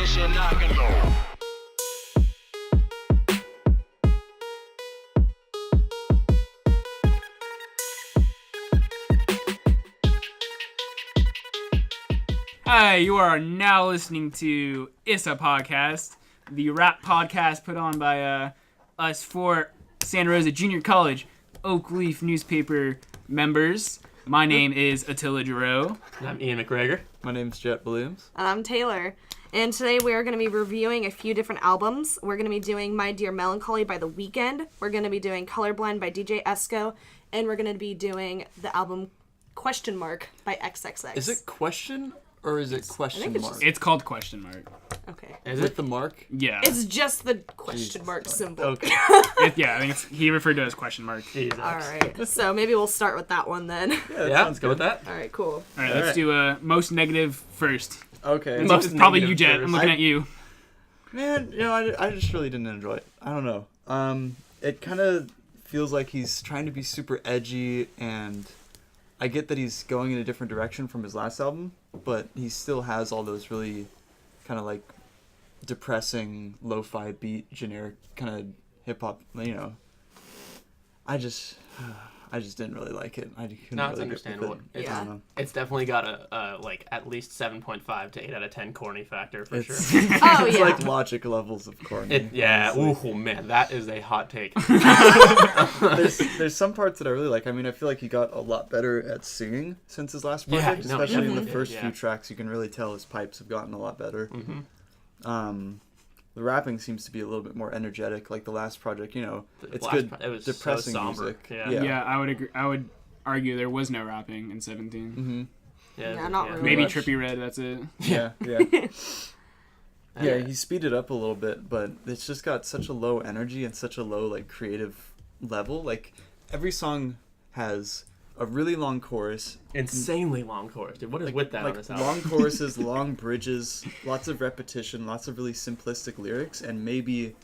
competition, I can go. Hi, you are now listening to Issa podcast, the rap podcast put on by us four Santa Rosa Junior College Oak Leaf newspaper members. My name is Attila Giroux. I'm Ian McGregor. My name's Jet Williams. I'm Taylor. And today we are going to be reviewing a few different albums. We're going to be doing My Dear Melancholy by The Weeknd. We're going to be doing Colorblind by DJ Desco. And we're going to be doing the album Question Mark by XXX. Is it question or is it question mark? It's called Question Mark. Okay. Is it the mark? Yeah. It's just the question mark symbol. Okay. Yeah, I think he referred to it as Question Mark. Jesus. All right. So maybe we'll start with that one then. Yeah, let's go with that. All right, cool. All right, let's do most negative first. Okay. It's probably you, negative Jet. first. I'm looking at you. Man, I just really didn't enjoy it. I don't know. It kind of feels like he's trying to be super edgy, and I get that he's going in a different direction from his last album, but he still has all those really kind of like depressing lo-fi beat generic kind of hip-hop, I just didn't really like it. I couldn't No, it's really understandable. get with it. Yeah. I don't know. It's definitely got a like at least 7.5 to 8 out of 10 corny factor for It's, sure. Oh, it's yeah. like Logic levels of corny. Yeah, honestly. ooh man, that is a hot take. There's some parts that I really like. I mean, I feel like he got a lot better at singing since his last Yeah, project, no, especially in the definitely first did, few yeah. tracks. You can really tell his pipes have gotten a lot better. Mm-hmm. The rapping seems to be a little bit more energetic. Like the last project, The it's last good, it was depressing so somber. music. Yeah. Yeah, I would agree. I would argue there was no rapping in 17. Mm-hmm. Yeah, not really. Maybe much. Trippie Red, that's it. Yeah. Yeah, he speeded up a little bit, but it's just got such a low energy and such a low like creative level. Like every song has a really long chorus, Insanely long chorus, dude. What is with that on like this album? long choruses, long bridges, lots of repetition, lots of really simplistic lyrics, and maybe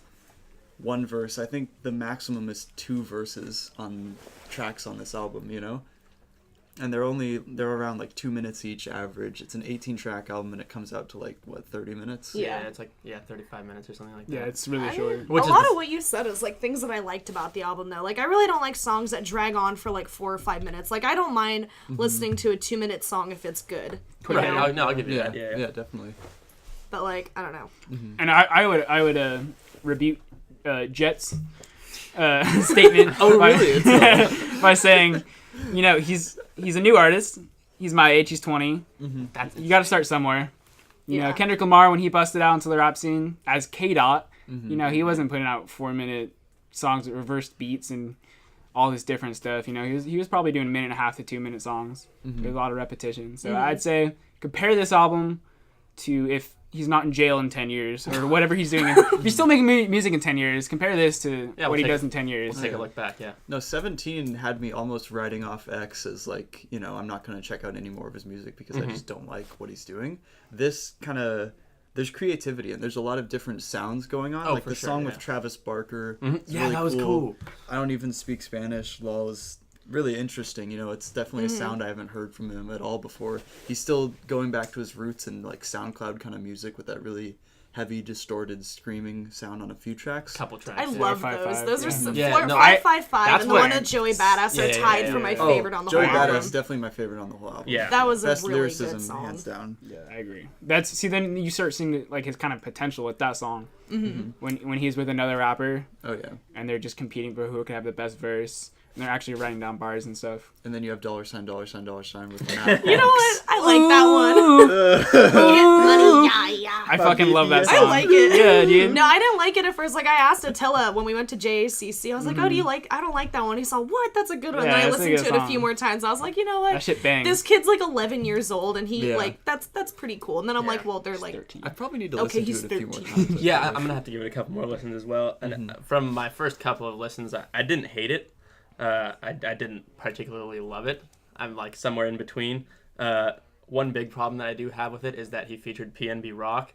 one verse. I think the maximum is 2 verses on tracks on this album, and they're around like 2 minutes each average. It's an 18-track album, and it comes out to like 30 minutes. Yeah. It's like 35 minutes or something like that. Yeah, it's really I short. mean, Which a is lot the- of what you said is like things that I liked about the album though. Like I really don't like songs that drag on for like 4 or 5 minutes. Like I don't mind listening to a 2-minute song if it's good. you Right. know? No, I'll give you Yeah, that. Yeah. definitely. But like I don't know. And I would rebuke Jet's statement by saying, he's a new artist. He's my age. He's 20. That's You got to start somewhere. You know, Yeah. Kendrick Lamar, when he busted out into the rap scene as K-Dot, he wasn't putting out 4-minute songs with reversed beats and all this different stuff. He was probably doing 1.5 to 2-minute songs with a lot of repetition. So I'd say compare this album to if he's not in jail in 10 years or whatever he's doing. If he's still making music in 10 years, compare this to what he does in 10 years. We'll take a look back. Yeah. No, 17 had me almost writing off X as like, I'm not going to check out any more of his music because I just don't like what he's doing. This kind of, there's creativity and there's a lot of different sounds going on. Oh, like for the sure, song yeah. with Travis Barker. It's Yeah, really that was cool. I don't even speak Spanish. Lol is really interesting. It's definitely a sound I haven't heard from him at all before. He's still going back to his roots in like SoundCloud kind of music with that really heavy, distorted, screaming sound on a few tracks. Couple tracks. I love 555, those. Those are yeah. some Yeah, no, 555 that's and the what- one with Joey Badass are tied for my favorite on the Joey whole Badass album. is definitely my favorite on the whole album. Yeah. That was a Best really lyricism, good song. hands down. Yeah, I agree. Then you start seeing like his kind of potential with that song. When he's with another rapper Oh yeah. and they're just competing for who can have the best verse. And they're actually writing down bars and stuff. And then you have $$, with Matt. You know what? I like that one. Get money, yeah, yeah. I fucking love that song. I like it. Yeah, dude. No, I didn't like it at first. Like I asked Attila when we went to JACC. I was like, "Oh, do you like?" I don't like that one. He said, "What? That's a good one." Yeah, And I that's a listened good to it a song. few more times. I was like, you know what? That shit bangs. This kid's like 11 years old, and he Yeah. like that's pretty cool. And then I'm like, well, they're like, 13. I probably need to Okay, listen to he's it a few more 13. times. Yeah, I'm gonna have to give it a couple more listens as well. And from my first couple of listens, I didn't hate it. I didn't particularly love it. I'm like somewhere in between. one big problem that I do have with it is that he featured PNB Rock,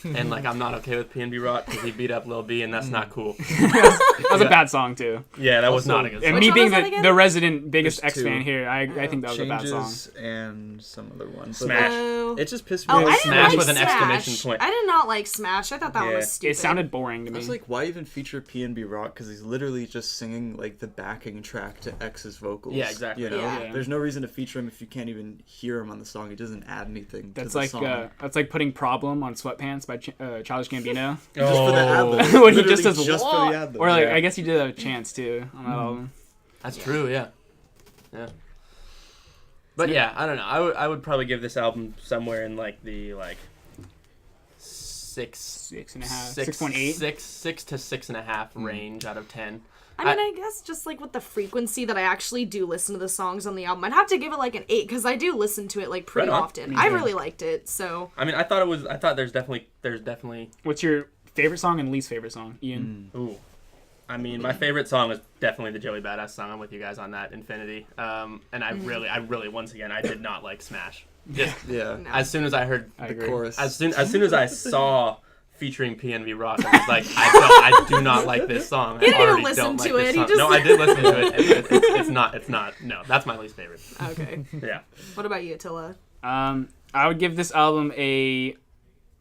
and like I'm not okay with PNB Rock because he beat up Lil B, and that's not cool. That was a bad song too. Yeah, that was not a good And song. me Which being one was that the resident biggest There's X fan here, I think that was a bad song. Changes and some other one. But Smash. it just pissed me Oh, off. I didn't Smash like with an Smash. exclamation point. I did not like Smash. I thought that one Yeah. was stupid. It sounded boring to I me. was like, why even feature PNB Rock? Because he's literally just singing like the backing track to X's vocals. Yeah, exactly. You know, Yeah. there's no reason to feature him if you can't even hear him on the song. He doesn't add anything. That's to the like song. that's like putting "Problem" on "Sweatpants" by Childish Gambino, just for the ad lib. When he Literally just says just for the ad lib. or like Yeah. I guess he did a chance too on that album. That's true, yeah. But yeah, I don't know. I would probably give this album somewhere in like the 6.5, 6.8, 6.8. 6 to 6.5 range out of 10. I mean, I guess just like with the frequency that I actually do listen to the songs on the album, I'd have to give it like an 8 because I do listen to it like pretty Right on. often. I really liked it, so. I mean, I thought there's definitely. What's your favorite song and least favorite song, Ian? Ooh. I mean, my favorite song is definitely the Joey Badass song. I'm with you guys on that, Infinity. And I really, once again, I did not like Smash. Just Yeah. No. as soon as I heard, I The agree. chorus. as soon as I saw featuring PNV Rock, I was like, I do not like this song. He didn't I even already listen don't like to this it, he song. just- No, I did listen to it. It's not. No, that's my least favorite. Okay. Yeah. What about you, Attila? I would give this album a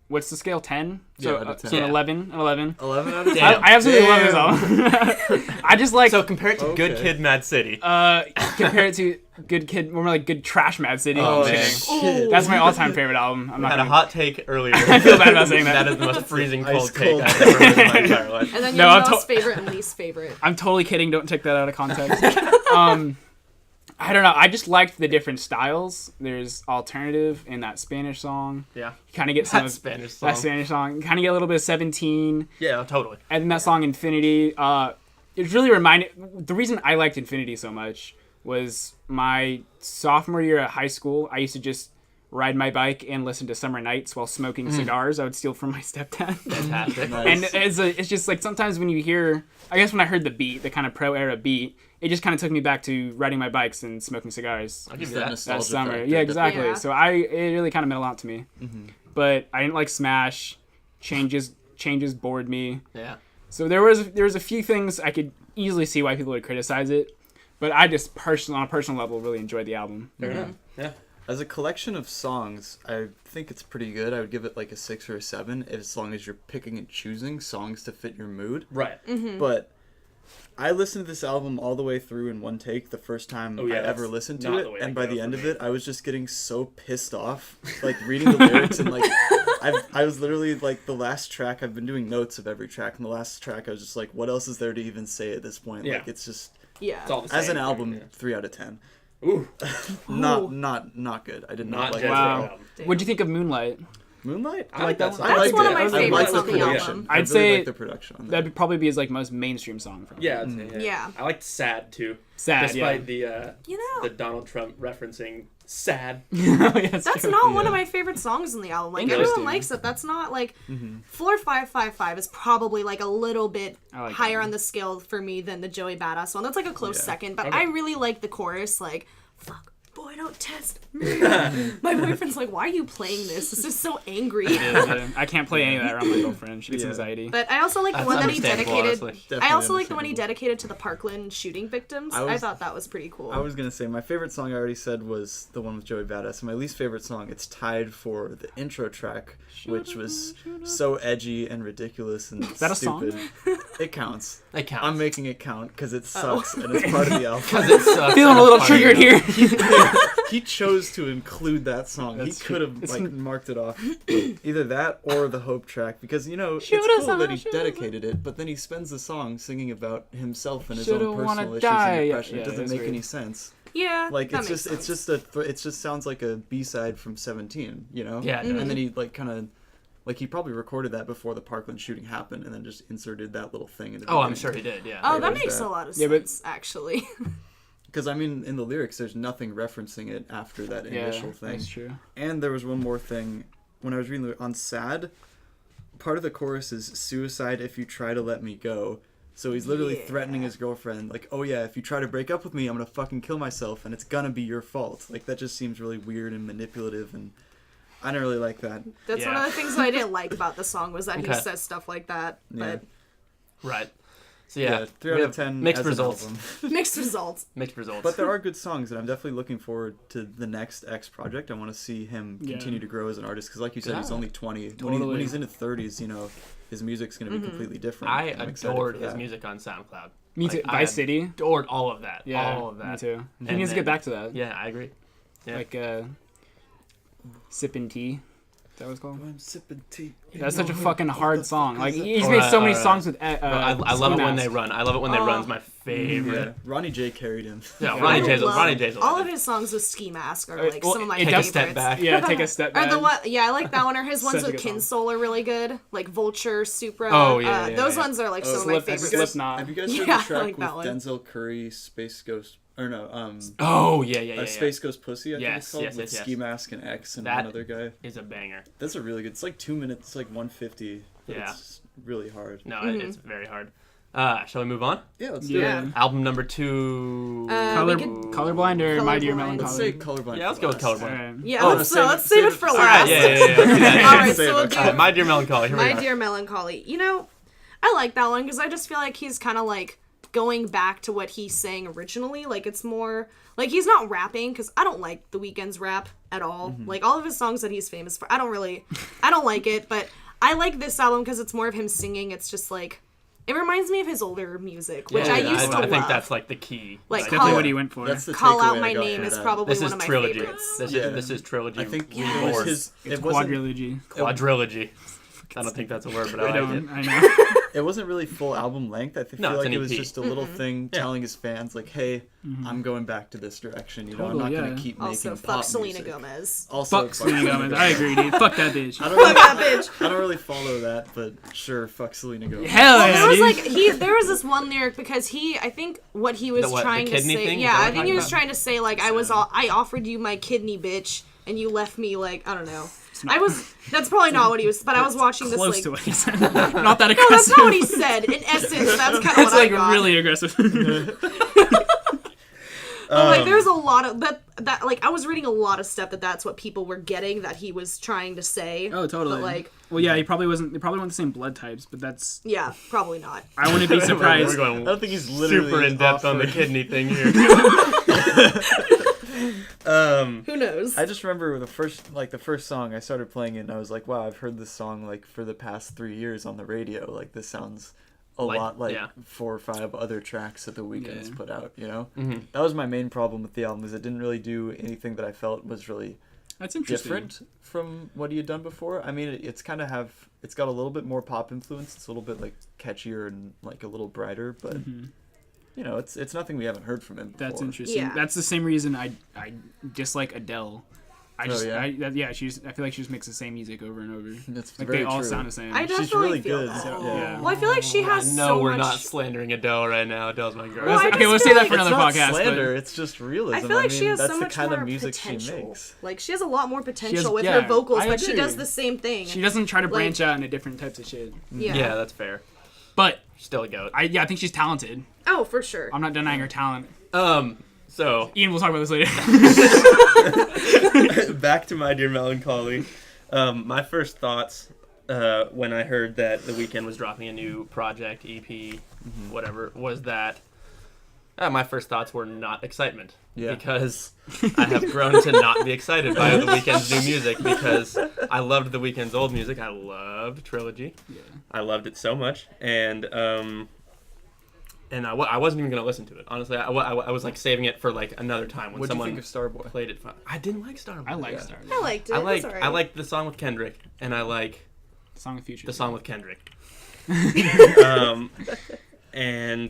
what's the scale 10? So, Yeah, out of 10. so an Yeah. 11. 11. 11 out of 10. Damn. I absolutely love this Damn. album. I just like So compare it to Good Okay. Kid, Mad City. compare it to Good Kid, more like Good Trash Mad City. Oh, I'm man. kidding. Ooh. That's my all-time favorite album. I'm I not had a gonna, hot take earlier. I feel bad about saying that. That is the most freezing Ice cold take cold. I've ever heard in my entire life. And then No, your I'm most favorite and least favorite. I'm totally kidding. Don't take that out of context. I don't know. I just liked the different styles. There's alternative in that Spanish song. Yeah. You kind of get some That of Spanish song. that Spanish song. You kind of get a little bit of 17. Yeah, totally. And then that song Infinity. It really reminded. The reason I liked Infinity so much was my sophomore year at high school. I used to just ride my bike and listen to Summer Nights while smoking cigars. I would steal from my stepdad. Fantastic. Nice. And it's just like sometimes when you hear, I guess when I heard the beat, the kind of pro era beat, it just kind of took me back to riding my bikes and smoking cigars I'll give It's you that. nostalgia that summer. factor. Yeah, exactly. Yeah. So it really kind of meant a lot to me. Mm-hmm. But I didn't like Smash. Changes bored me. Yeah. So there was a few things I could easily see why people would criticize it, but I just on a personal level really enjoyed the album. Fair enough. Yeah. As a collection of songs, I think it's pretty good. I would give it like a 6 or a 7 as long as you're picking and choosing songs to fit your mood. Right. But I listened to this album all the way through in one take the first time Oh, yeah, I ever that's listened to not it, the way I and by go the for end me. of it, I was just getting so pissed off, like reading the lyrics and like I was literally like the last track. I've been doing notes of every track, and the last track I was just like, what else is there to even say at this point? Yeah. Like it's just Yeah. It's all the same. as an album, Yeah. 3 out of 10. Ooh. Not good. I did not Not like just it. Wow. an album. What'd you think of Moonlight? Moonlight. I like that song. I That's liked one of it. my I favorites liked on the production. album. I I'd really say like the production on that. That'd probably be his like most mainstream song from him. Yeah, I'd say, Yeah. I liked Sad too. Sad, Despite yeah. the You know. the Donald Trump referencing Sad. Yeah, That's true. not one of my favorite songs in the album. Like everyone Interesting. likes it. That's not like Floor 555 is probably like a little bit I like higher that. on the scale for me than the Joey Badass one. That's like a close Yeah. second. But Okay. I really like the chorus. Like, fuck, boy, don't test me. My boyfriend's like, why are you playing this? This is so angry. Yeah, I can't play any of that around my girlfriend. She gets Yeah. anxiety. But I also like the That's one that he understandable, dedicated. honestly. I Definitely also like the one he understandable. dedicated to the Parkland shooting victims. I thought that was pretty cool. I was gonna say my favorite song I already said was the one with Joey Badass. And my least favorite song, it's tied for the intro track, which was so edgy and ridiculous and that a song? stupid. It counts. It counts. I'm making it count because it sucks and it's part of the album. It sucks. Feeling a little triggered here. He chose to include that song. That's He true. could have It's- like marked it off. Either that or the Hope track, because it's Shoot us cool that on, he shoot us dedicated it, but then he spends the song singing about himself and his Shoulda own wanna personal issues die. and Yeah, depression. yeah, It doesn't that's make weird. any sense. yeah, Like that it's makes just sense. it just sounds like a B-side from 17, you know? Yeah, it does. And then he like kind of like he probably recorded that before the Parkland shooting happened and then just inserted that little thing in the Oh, I'm sure he did. Yeah. Oh, Yeah, that there's makes that. a lot of Yeah, but- sense, actually. Because I mean in the lyrics there's nothing referencing it after that initial thing. That's true. And there was one more thing when I was reading on Sad, part of the chorus is suicide if you try to let me go. So he's literally threatening his girlfriend, like, oh yeah, if you try to break up with me, I'm gonna fucking kill myself, and it's gonna be your fault. Like, that just seems really weird and manipulative, and I don't really like that. That's one of the things that I didn't like about the song was that he says stuff like that. But Right. So yeah, 3 out of 10. Mixed results. Mixed results. Mixed results. But there are good songs, and I'm definitely looking forward to the next X project. I want to see him continue to grow as an artist, because like you said, he's only 20. Totally. When he's in his 30s, you know, his music's going to be completely different. I I'm excited adored for his that. music on SoundCloud. Me too. Vice City. Adored all of that. Yeah, all of that. me too. He And needs to then- get back to that. Yeah, I agree. Yeah. Like Sippin' Tea. Is that what it's called? I'm sipping tea. That's such a fucking hard song. Like he's Or, made so many or, songs with. I love it when they Ski Mask. run. I love it when they run's my favorite. Yeah, Ronnie J carried him. Yeah, Ronnie J's a all of legend. his songs with Ski Mask are Alright, like well, some of my it Take favorites. a step back. Yeah, take a step Or back. the one, yeah, I like that one. Or his ones Such a with good song. Kinsole are really good. Like Vulture, Supra. Oh, yeah. Those ones are like some of my Slip- favorites. Slipknot. Have you guys heard Yeah, the track I like that with one. Denzel Curry, Space Ghost, or no, Oh yeah. Space Ghost Pussy, I think Yes, it's called, yes, with yes. Ski Mask and X and That- one other guy. Is a banger. That's a really good. It's like 2 minutes. It's like 150. But Yeah. It's really hard. No, it's very hard. Shall we move on? Yeah, let's do Yeah. it. Album number 2. Colorblind or My Dear Colorblind. Melancholy? Let's say Colorblind. Yeah, let's for go with last. Colorblind. Alright. Yeah, Oh, let's save it for All last. right, yeah. All right, Save so it. we'll do All right, My Dear Melancholy. Here we My go. Dear Melancholy. You know, I like that one because I just feel like he's kind of like going back to what he sang originally. Like it's more like he's not rapping because I don't like The Weeknd's rap at all. Like all of his songs that he's famous for, I don't like it. But I like this album because it's more of him singing. It's just like it reminds me of his older music, which Yeah, I used to I love. think that's like the key. Like, Definitely Call- what he went for. That's the Call Out takeaway I My got Name from is that. probably This one is of my trilogy. favorites. This is trilogy. I think Yes. it was Lord. his. It's It wasn't. quadrilogy. Quadrilogy. I don't think that's a word, but I I like it. don't. I know. It wasn't really full album length. I feel No, it's like an it was EP. just a little thing Yeah. telling his fans, like, "Hey, I'm going back to this direction. You know, I'm Totally, not yeah. gonna keep Also, making fuck pop Selena music." Gomez. Also, Fuck Selena Gomez. I agree, dude. Fuck that bitch. I don't really, Fuck that bitch. I don't really follow that, but sure, fuck Selena Gomez. Hell Well, yeah, there was dude. like there was this one lyric because I think what he was The what, trying the to kidney say. thing? Is Yeah, that what I you're think he talking was about? trying to say like I offered you my kidney, bitch, and you left me like I don't know. That's probably not what he was, but I was watching this Close like. to what he said. Not that aggressive. No, that's not what he said. In essence, that's kind of It's what like I got. really aggressive. But, like, there's a lot of that. Like, I was reading a lot of stuff that's what people were getting that he was trying to say. Oh, totally. But like, well, yeah, he probably wasn't. They probably weren't the same blood types, but that's. yeah, probably not. I wouldn't be We're surprised. going I don't think he's literally super in depth on the offering- kidney thing here. Who knows? I just remember the first song I started playing it, and I was like, "Wow, I've heard this song like for the past 3 years on the radio. Like this sounds a lot like 4 or 5 other tracks that The Weeknd's put out." You know, that was my main problem with the album, is it didn't really do anything that I felt was really That's interesting. different from what he had done before. I mean, it's kind of it's got a little bit more pop influence. It's a little bit like catchier and like a little brighter, but you know, it's nothing we haven't heard from him before. That's interesting. Yeah. That's the same reason I dislike Adele. I just yeah? I feel like she just makes the same music over and over. That's Like very they all true. sound the same. I She's definitely really feel good. that. So, Yeah. Well, I feel like she has No, so we're much. not slandering Adele right now. Adele's my girl. Well, I okay, just we'll feel save that like for It's another not podcast. slander. It's just realism. I feel like she has that's so the much kind more of music potential. she makes. Like she has a lot more potential with yeah, her vocals, I but she agree. does the same thing. She doesn't try to Like- branch out into different types of shit. Yeah, that's fair. But Still a goat. I think she's talented. Oh, for sure. I'm not denying her talent. So Ian, we'll talk about this later. back to My Dear Melancholy. My first thoughts when I heard that The Weeknd was dropping a new project, EP, whatever, was that my first thoughts were not excitement. Yeah. Because I have grown to not be excited by The Weeknd's new music, because I loved The Weeknd's old music. I loved Trilogy. Yeah. I loved it so much. And I wasn't even going to listen to it. Honestly, I was like saving it for like another time when What do you someone think of Starboy? played it. I didn't like Starboy. I like Yeah. Star. I liked it. I It was like alright. I like the song with Kendrick, and I like Song of Future. the song with Kendrick. And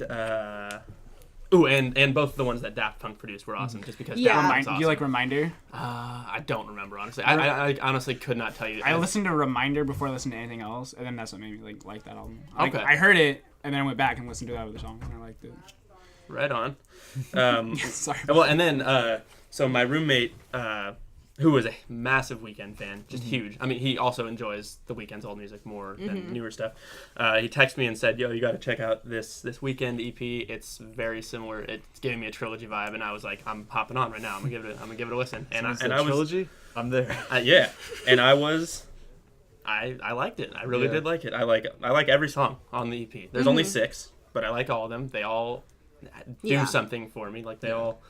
both the ones that Daft Punk produced were awesome, just because Yeah. Daft Punk's Remind, awesome. do you like Reminder? I don't remember, honestly. I honestly could not tell you. I listened to Reminder before I listened to anything else, and then that's what made me like that album. Like, Okay. I heard it, and then I went back and listened to the other songs, and I liked it. Right on. Sorry. Well, and then so my roommate who was a massive Weeknd fan, just huge. I mean, he also enjoys the Weeknd's old music more than newer stuff. He texted me and said, "Yo, you got to check out this Weeknd EP. It's very similar. It's giving me a trilogy vibe." And I was like, "I'm hopping on right now. I'm gonna give it a listen." And I was trilogy. I'm there. Yeah, and I liked it. I really did like it. I like every song on the EP. There's only 6, but I like all of them. They all do something for me. Like they all.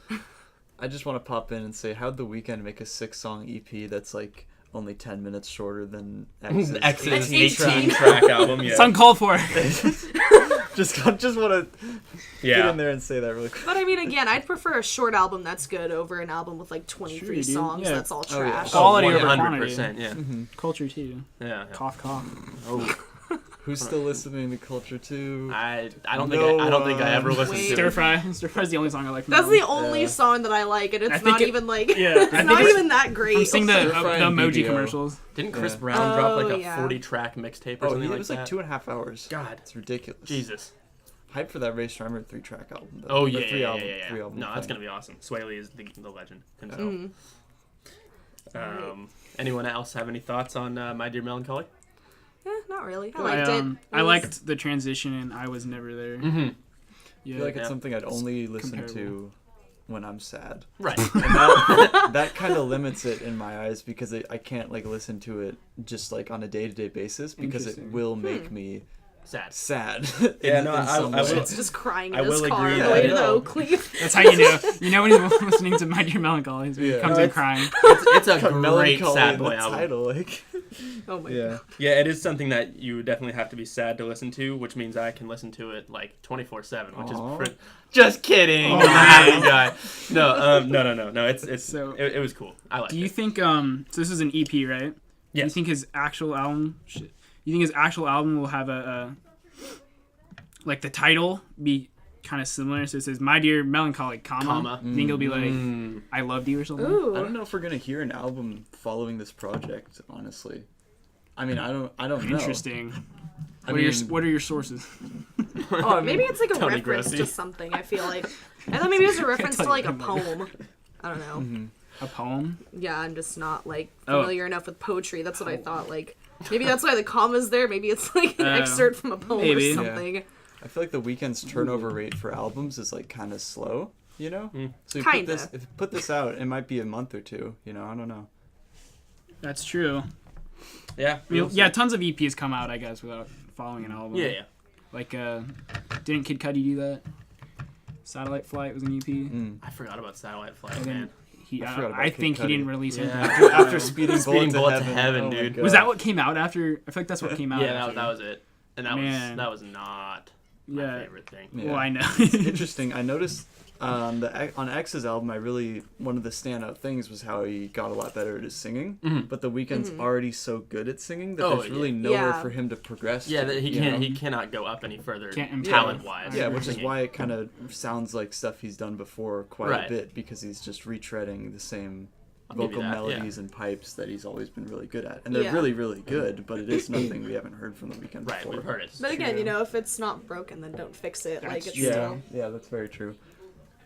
I just want to pop in and say, how'd The Weeknd make a 6-song EP that's like only 10 minutes shorter than X's 18-track album? Yeah. It's uncalled for. just want to get in there and say that really quick. But I mean, again, I'd prefer a short album that's good over an album with like 23 songs that's all trash. Quality over 100%, yeah. Culture too. Yeah. Cough, cough. Oh. Who's still listening to Culture 2? I don't think I ever listened to Stir Fry. Stir Fry's the only song I like from That's the the only song that I like, and it's not even like it's not even that great. I'm seeing the emoji BBO. commercials. Didn't Chris Brown drop like a 40-track mixtape or something like that? It was like 2.5 hours. God. It's ridiculous. Jesus. Hype for that Ray Shremmer 3-track album, though. Oh, Or yeah. three album No, that's thing. going to be awesome. Sway Lee is the legend himself. Anyone else have any thoughts on My Dear Melancholy? Not really. I liked it. I liked the transition and I Was Never There. Mm-hmm. Yeah. I feel like it's something I'd only listen to when I'm sad. Right. And that kind of limits it in my eyes because I can't like listen to it just like on a day-to-day basis because it will make me sad. Yeah, no, I will. It's just crying in I his will car agree on the way that- to the Oakleaf. That's how you know. You know when he's listening to My Dear Melancholy. He comes in crying. It's a great Melancholy sad in boy the album. title, like. Oh my god. Yeah, it is something that you definitely have to be sad to listen to, which means I can listen to it like 24/7, which is just kidding. I'm a happy guy. No. It's So- it was cool. I liked Do you it. think so this is an EP, right? Yes. Do you think his actual album will have a like the title be kind of similar? So it says My Dear Melancholy, comma. You think it'll be like I Loved You or something? Ooh. I don't know if we're gonna hear an album following this project. Honestly, I mean, I don't know. Interesting. I What mean, are your sources? Maybe it's like a Tony reference Grossi. to something, I feel like. I thought maybe it was a reference to like a poem. I don't know. A poem? Yeah, I'm just not like familiar enough with poetry. That's what I thought. Like maybe that's why the comma's there. Maybe it's like an excerpt from a poem maybe. or something. I feel like the Weeknd's turnover rate for albums is like kind of slow. You know, so Kinda. if you put this out, it might be a month or two. You know, I don't know. That's true. Yeah. I mean, yeah, tons of EPs come out, I guess, without following an album. Yeah. Like, didn't Kid Cudi do that? Satellite Flight was an EP. I forgot about Satellite Flight, And man. then I forgot about I Kid think he Cudi. didn't release anything. After Speeding Bullet to Heaven, Heaven, oh my dude. God. Was that what came out after? I feel like that's what came out. Yeah, after. that was it. And that was not my favorite thing. Yeah. Well, I know. Interesting. I noticed on X's album, one of the standout things was how he got a lot better at his singing. But the Weeknd's already so good at singing that there's really nowhere for him to progress. Yeah, to, he cannot go up any further Can't talent wise. Yeah, which is why it kind of sounds like stuff he's done before quite Right. a bit because he's just retreading the same give you vocal that, melodies and pipes that he's always been really good at, and they're really, really good. But it is nothing we haven't heard from the Weeknd Right, before. we've heard it. But again, if it's not broken, then don't fix it. Like it's true. still. Yeah, that's very true.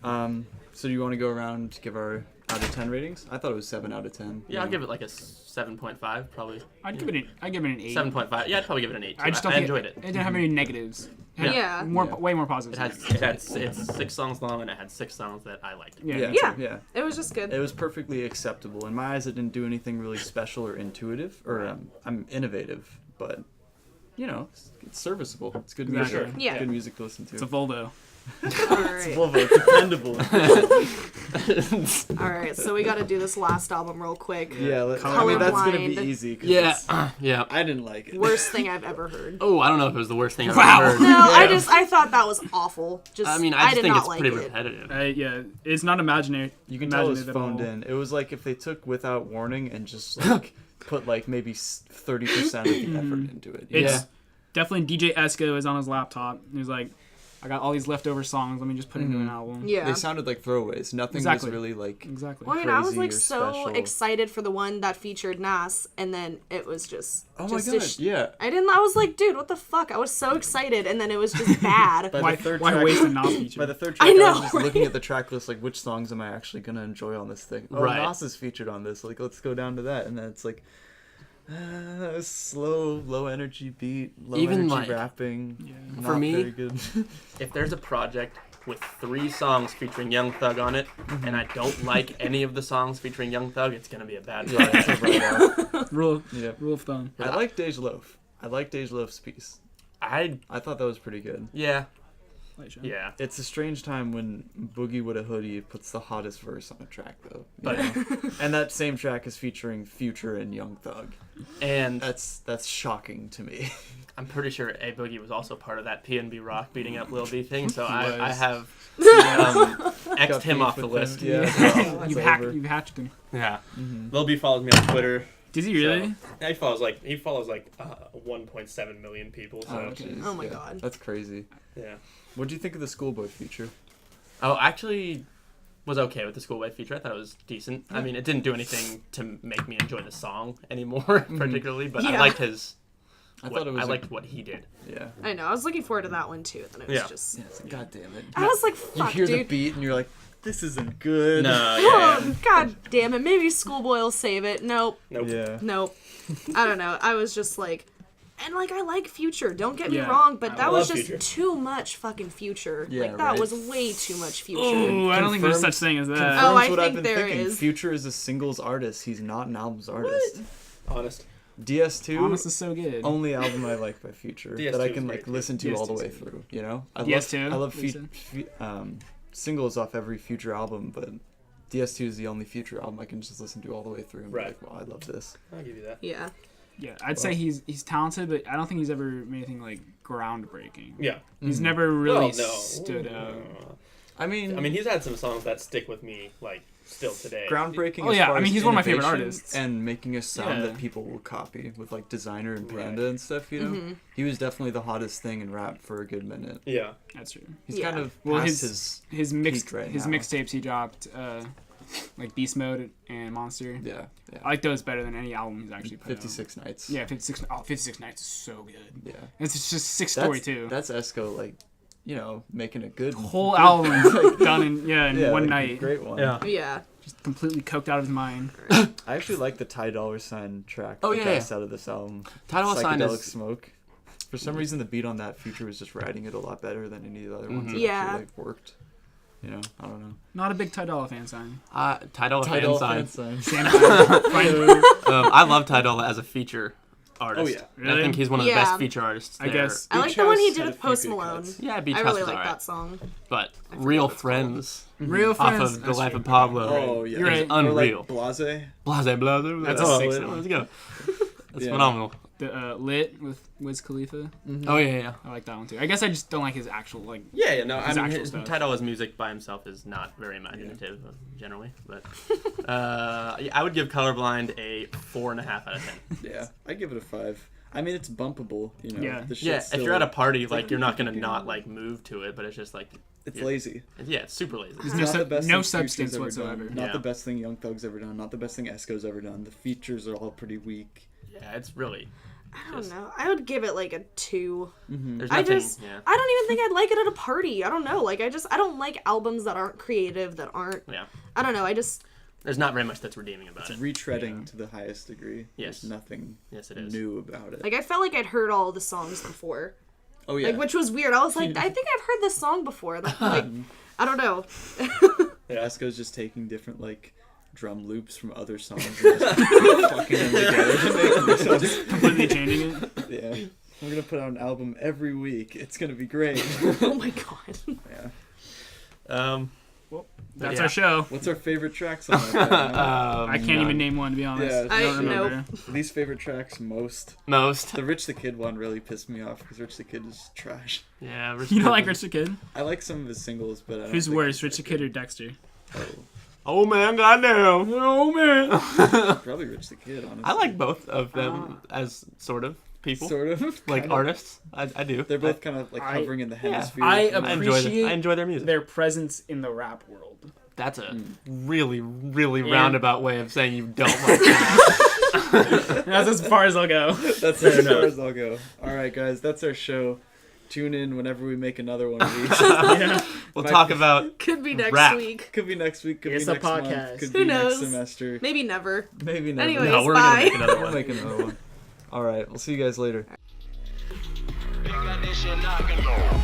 So do you want to go around give our out of 10 ratings? I thought it was 7 out of 10. Yeah, I'll give it like a 7.5 probably. I'd give it an 8. 7.5. Yeah, I'd probably give it an 8. I just don't I think enjoyed it. It didn't have any negatives. It had Yeah. way more positives. It's 6 songs long and it had 6 songs that I liked. Yeah. It was just good. It was perfectly acceptable. In my eyes, it didn't do anything really special or intuitive or I'm innovative, but it's serviceable. It's good music. Exactly. Yeah. Good music to listen to. It's a Volvo. All right. Volvo, dependable. All right. So we got to do this last album real quick. Yeah, I mean that's gonna be Colorblind. easy. 'Cause Yeah. I didn't like it. Worst thing I've ever heard. Oh, I don't know if it was the worst thing I've Wow. ever heard. No, I thought that was awful. Just I mean, I I just did think not it's like pretty it. repetitive. Yeah, it's not imaginary. You can tell it was imaginative at all. phoned in. It was like if they took Without Warning and just like put like maybe 30% of the effort into it. It's definitely DJ Esco is on his laptop. He was like, I got all these leftover songs. Let me just put it into an album. Yeah. They sounded like throwaways. Nothing Exactly. was really like. Exactly. Well, I mean, I was crazy like or so special. excited for the one that featured Nas, and then it was just. Oh just my god! Yeah. I was like, dude, what the fuck? I was so excited, and then it was just bad. By Why, the third why track, waste a Nas feature? By the third track, I I, know, was just right? looking at the track list, like, which songs am I actually gonna enjoy on this thing? Oh, Right. Nas is featured on this. Like, let's go down to that, and then it's like, slow, low energy beat, low Even, energy like, rapping. Yeah. Not For me- very good. If there's a project with 3 songs featuring Young Thug on it, and I don't like any of the songs featuring Young Thug, it's gonna be a bad Yeah, project. it's a write-off. Rule Yep. of thumb. I like Dej Loaf. I like Dej Loaf's piece. I I thought that was pretty good. yeah. Light show. Yeah. It's a strange time when Boogie with a Hoodie puts the hottest verse on a track, though. you But- know? And that same track is featuring Future and Young Thug. And That's shocking to me. I'm pretty sure A Boogie was also part of that PNB Rock beating up Lil B thing, so He I was. have X'd Got him beef off the with list. him. Yeah, it's You've over. hatched him. Yeah. Mhm. Lil B follows me on Twitter. Did he really? So, yeah, he follows like 1.7 million people. So Oh, jeez, Oh my yeah. God. That's crazy. yeah. What'd you think of the Schoolboy feature? Oh, actually, was okay with the Schoolboy feature. I thought it was decent. I mean, it didn't do anything to make me enjoy the song anymore, particularly. But I Yeah. liked his. I thought it was. I liked what he did. Yeah. I know. I was looking forward to that one too, and then it was Yeah. just. Yeah, it's like, God damn it. I was like, You fuck, hear the dude. beat and you're like, this isn't good. No, Oh, God damn it. Maybe Schoolboy will save it. Nope. Nope. Yeah. Nope. I don't know. I was just like. And, like, I like Future. Don't get me Yeah. wrong, but I that was love just Future. too much fucking Future. Yeah, like, that right. was way too much Future. Ooh, I don't think there's Confirmed- such thing as that. Oh, Confirms I what I've think been there thinking. is. Future is a singles artist. He's not an albums artist. Honest. DS2, Honest is so good. only album I like by Future DS2 that I is can great, like too. listen to all the DS2 way is good. through. You know, I DS2, love Lisa? singles off every Future album, but DS2 is the only Future album I can just listen to all the way through and be Right. like, wow, I love this. I'll give you that. Yeah. Yeah, I'd say he's talented, but I don't think he's ever made anything like groundbreaking. Yeah. He's never really Well, no. stood out. I mean, he's had some songs that stick with me, like, still today. groundbreaking. Oh, as yeah, far I mean, as he's one of my favorite innovation artists. and making a sound Yeah. that people will copy with like Designer and Right. Panda and stuff. You know, Mm-hmm. he was definitely the hottest thing in rap for a good minute. Yeah. That's true. He's Yeah. kind of Well, past his mixed peak right his now. mixtapes he dropped, like Beast Mode and Monster. yeah. I like those better than any album he's actually put 56 Nights. out. Yeah, 56. Oh, 56 Nights is so good. Yeah. It's just sick story That's, too. That's Esco, like, you know, making a good Whole good- album done in yeah, one like, a night. Great one. Yeah. Just completely coked out of his mind. I actually like the Ty Dolla $ign track. Oh, the yeah, best out of this album. Ty Dolla $ign Psychedelic is- Smoke. For some reason, the beat on that Future was just riding it a lot better than any of the other ones. Mhm. That Yeah. actually, like, worked. You know, I don't know. Not a big Ty Dolla fan sign. Ty Dolla Ty fan Dolla sign. fan sign. Same time. I love Ty Dolla as a feature artist. Oh, yeah. Really? I think he's one of the Yeah. best feature artists I there. guess. I like Beach the one he House did had with a few Post good Malone. cuts. Yeah, Beach I House really is like alright. that song. But forget Real what it's called. Friends Real off friends. of The That's Life true. of Pablo. Oh, yeah. You're right. It's unreal. Or like Blase. Blase, blase. That's oh, a sick wait, song. let's go. That's Yeah. phenomenal. The Lit with Wiz Khalifa. Oh, yeah. I like that one too. I guess I just don't like his actual like. Yeah, no, His I mean, actual stuff. Ty Dolla's music by himself is not very imaginative, generally. But I would give Colorblind a 4.5 out of 10. Yeah, I give it a 5. I mean, it's bumpable, you know. Yeah. The shit's Yeah, if still, you're at a party, like, you're not gonna not like move to it, but it's just like, it's yeah. lazy. yeah, it's super lazy. There's It's no, not the best no thing Future's substance ever whatsoever. done. Not Yeah. the best thing Young Thug's ever done. Not the best thing Esco's ever done. The features are all pretty weak. Yeah, it's really. I don't know. I would give it like a 2. There's I nothing. just, Yeah. I don't even think I'd like it at a party. I don't know. Like, I don't like albums that aren't creative, that aren't, Yeah. I don't know. There's not very much that's redeeming about It's it. retreading to the highest degree. Yes. There's nothing Yes, it is. new about it. like, I felt like I'd heard all the songs before. Oh, yeah. Like, which was weird. I was like, I think I've heard this song before. Like, I don't know. Esco's just taking different, like, drum loops from other songs and just fucking them together to make new songs. Completely changing it. Yeah. We're going to put out an album every week. It's going to be great. Oh my god. Yeah. That's Yeah. our show. What's our favorite tracks on that? I can't even name one to be honest. Yeah, I don't I- remember. Least favorite tracks, most. Most. The Rich the Kid one really pissed me off because Rich the Kid is trash. Yeah. You don't like Rich the Kid? I like some of his singles, but I don't Who's think worse, he's Rich the that Kid or Dexter? good. Oh man, goddamn. Oh man. Oh, probably Rich the Kid, honestly. I like both of them as sort of. people, Sort of. like kind of. artists. I do. They're both kind of like I- hovering in the yeah. hemisphere. I I appreciate enjoy their music. their presence in the rap world. That's a really, really And- roundabout way of saying you don't like them. That's as far as I'll go. That's as far as I'll go. All right, guys, that's our show. Tune in whenever we make another one of these. Yeah. We'll Might talk be- about Could be next Rap. week. Could be next week. Could It's be a next month. podcast. Could Who be knows? next semester. Maybe never. Maybe never. Anyways, no. We're gonna bye. make another We'll one. make another one. All right, we'll see you guys later. Big addition, knock 'em.